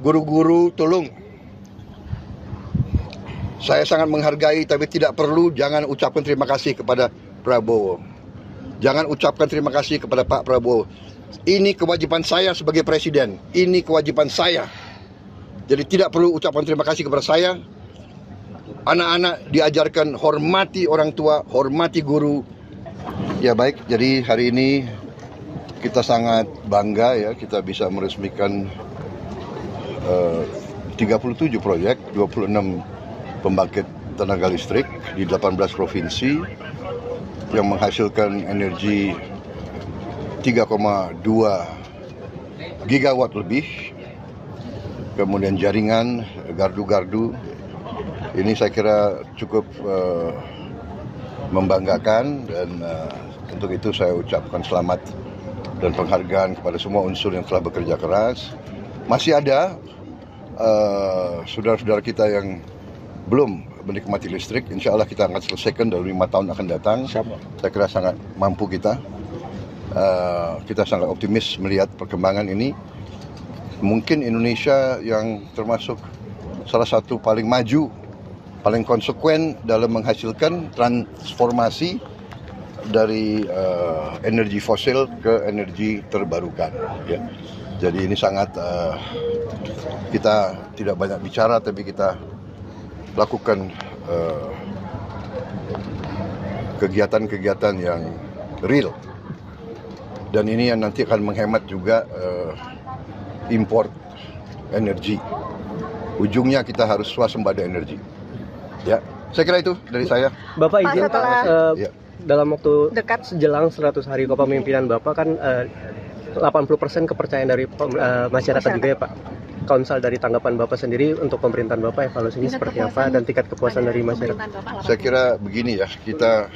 guru-guru tolong. Saya sangat menghargai, tapi tidak perlu jangan ucapkan terima kasih kepada Prabowo. Jangan ucapkan terima kasih kepada Pak Prabowo. Ini kewajiban saya sebagai presiden. Ini kewajiban saya. Jadi tidak perlu ucapkan terima kasih kepada saya. Anak-anak diajarkan hormati orang tua, hormati guru. Ya baik, jadi hari ini kita sangat bangga ya, kita bisa meresmikan 37 proyek, 26 pembangkit tenaga listrik di 18 provinsi yang menghasilkan energi 3,2 gigawatt lebih. Kemudian jaringan, gardu-gardu, ini saya kira cukup membanggakan, dan untuk itu saya ucapkan selamat dan penghargaan kepada semua unsur yang telah bekerja keras. Masih ada saudara-saudara kita yang belum menikmati listrik. Insya Allah kita akan selesaikan dalam 5 tahun akan datang. Saya kira sangat mampu kita. Kita sangat optimis melihat perkembangan ini. Mungkin Indonesia yang termasuk salah satu paling maju, paling konsekuen dalam menghasilkan transformasi dari energi fosil ke energi terbarukan. Ya. Jadi ini sangat kita tidak banyak bicara, tapi kita lakukan kegiatan-kegiatan yang real, dan ini yang nanti akan menghemat juga import energi. Ujungnya kita harus swasembada energi. Ya, saya kira itu dari saya. Bapak izin Pak, dalam waktu dekat sejelang 100 hari kepemimpinan Bapak kan 80% kepercayaan dari masyarakat juga ya Pak. Konsal dari tanggapan Bapak sendiri untuk pemerintahan Bapak, evaluasinya seperti apa dan tingkat kepuasan dari masyarakat? Saya kira begini ya, kita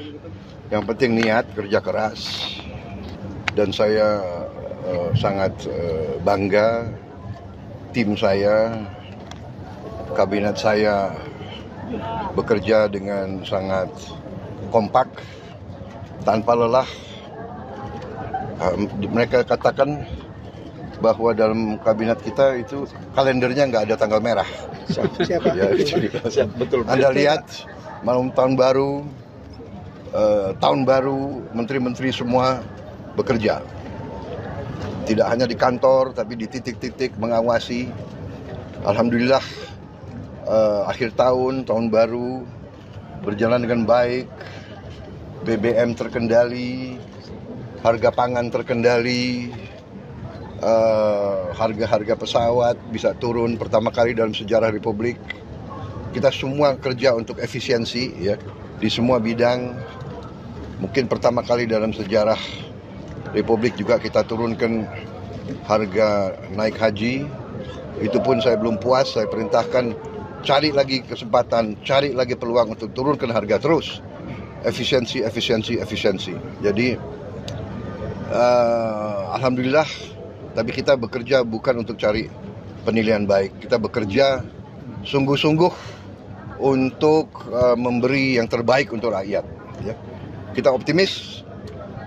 yang penting niat, kerja keras, dan saya sangat bangga tim saya, kabinet saya bekerja dengan sangat kompak, tanpa lelah. Mereka katakan bahwa dalam kabinet kita itu kalendernya nggak ada tanggal merah. Siapa? Ya, betul. Anda lihat malam tahun baru, menteri-menteri semua bekerja. Tidak hanya di kantor, tapi di titik-titik mengawasi. Alhamdulillah, akhir tahun baru berjalan dengan baik. BBM terkendali, harga pangan terkendali. Harga-harga pesawat bisa turun pertama kali dalam sejarah Republik. Kita semua kerja untuk efisiensi ya, di semua bidang. Mungkin pertama kali dalam sejarah Republik juga kita turunkan harga naik haji. Itu pun saya belum puas, saya perintahkan cari lagi kesempatan, cari lagi peluang untuk turunkan harga terus. Efisiensi. Jadi alhamdulillah. Tapi kita bekerja bukan untuk cari penilaian baik. Kita bekerja sungguh-sungguh untuk memberi yang terbaik untuk rakyat. Ya. Kita optimis.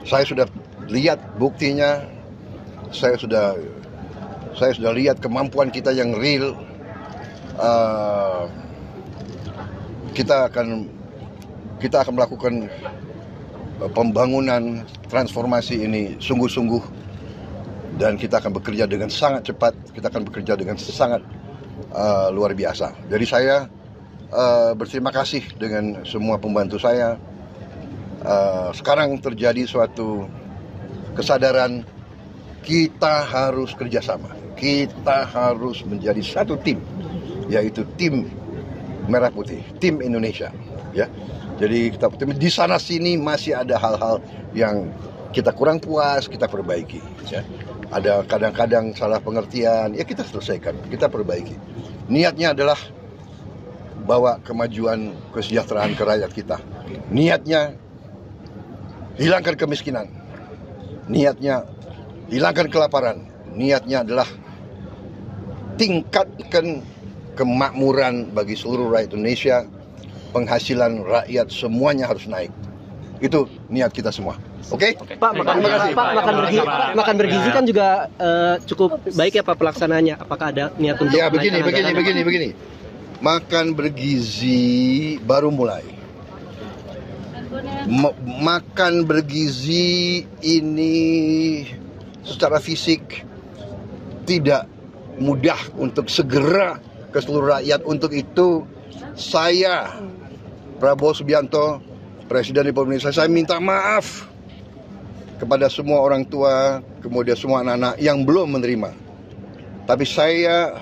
Saya sudah lihat buktinya. Saya sudah lihat kemampuan kita yang real. Kita akan melakukan pembangunan transformasi ini sungguh-sungguh. Dan kita akan bekerja dengan sangat cepat, kita akan bekerja dengan sangat luar biasa. Jadi saya berterima kasih dengan semua pembantu saya. Sekarang terjadi suatu kesadaran, kita harus kerjasama. Kita harus menjadi satu tim, yaitu tim Merah Putih, tim Indonesia. Ya, jadi kita di sana sini masih ada hal-hal yang kita kurang puas, kita perbaiki. Ya. Ada kadang-kadang salah pengertian, ya kita selesaikan, kita perbaiki. Niatnya adalah bawa kemajuan, kesejahteraan ke rakyat kita. Niatnya hilangkan kemiskinan. Niatnya hilangkan kelaparan. Niatnya adalah tingkatkan kemakmuran bagi seluruh rakyat Indonesia. Penghasilan rakyat semuanya harus naik. Itu niat kita semua. Oke? Pak, Terima kasih. makan bergizi kan juga cukup baik ya Pak pelaksanaannya. Apakah ada niat untuk Ya, begini. menaikkan anggaran? Makan bergizi baru mulai. Makan bergizi ini secara fisik tidak mudah untuk segera ke seluruh rakyat. Untuk itu saya, Prabowo Subianto, Presiden Republik Indonesia, saya minta maaf kepada semua orang tua, kemudian semua anak-anak yang belum menerima. Tapi saya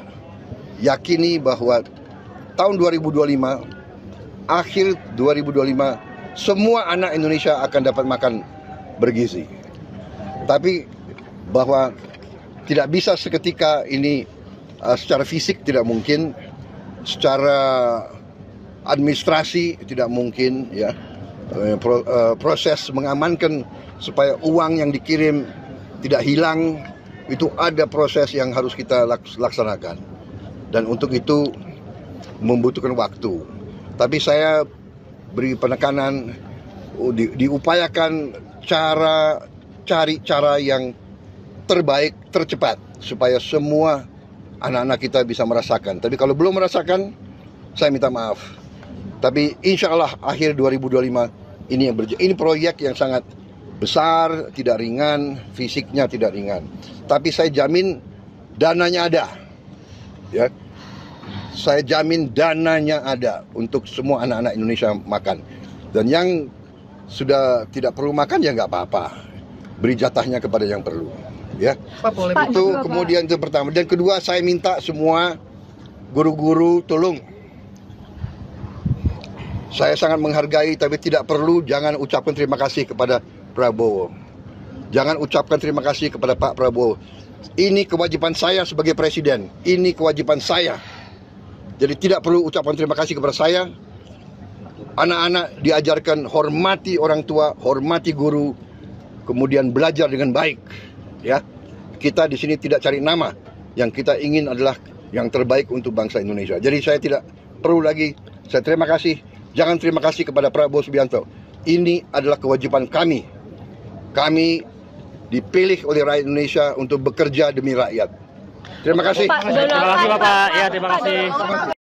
yakini bahwa tahun 2025, akhir 2025, semua anak Indonesia akan dapat makan bergizi. Tapi bahwa tidak bisa seketika ini secara fisik tidak mungkin, secara administrasi tidak mungkin ya. Proses mengamankan supaya uang yang dikirim tidak hilang, itu ada proses yang harus kita laksanakan. Dan untuk itu membutuhkan waktu. Tapi saya beri penekanan, diupayakan cari cara yang terbaik, tercepat, supaya semua anak-anak kita bisa merasakan. Tapi kalau belum merasakan, saya minta maaf. Tapi insya Allah akhir 2025 ini proyek yang sangat besar, tidak ringan, fisiknya tidak ringan. Tapi saya jamin dananya ada, ya. Saya jamin dananya ada untuk semua anak-anak Indonesia makan. Dan yang sudah tidak perlu makan ya nggak apa-apa, beri jatahnya kepada yang perlu, ya. Itu kemudian itu pertama. Dan kedua, saya minta semua guru-guru tolong. Saya sangat menghargai, tapi tidak perlu, jangan ucapkan terima kasih kepada Prabowo. Jangan ucapkan terima kasih kepada Pak Prabowo. Ini kewajiban saya sebagai presiden. Ini kewajiban saya. Jadi tidak perlu ucapan terima kasih kepada saya. Anak-anak diajarkan hormati orang tua, hormati guru, kemudian belajar dengan baik. Ya, kita di sini tidak cari nama. Yang kita ingin adalah yang terbaik untuk bangsa Indonesia. Jadi saya tidak perlu lagi. Saya terima kasih. Jangan terima kasih kepada Prabowo Subianto. Ini adalah kewajiban kami. Kami dipilih oleh rakyat Indonesia untuk bekerja demi rakyat. Terima kasih. Terima kasih Bapak. Ya, terima kasih.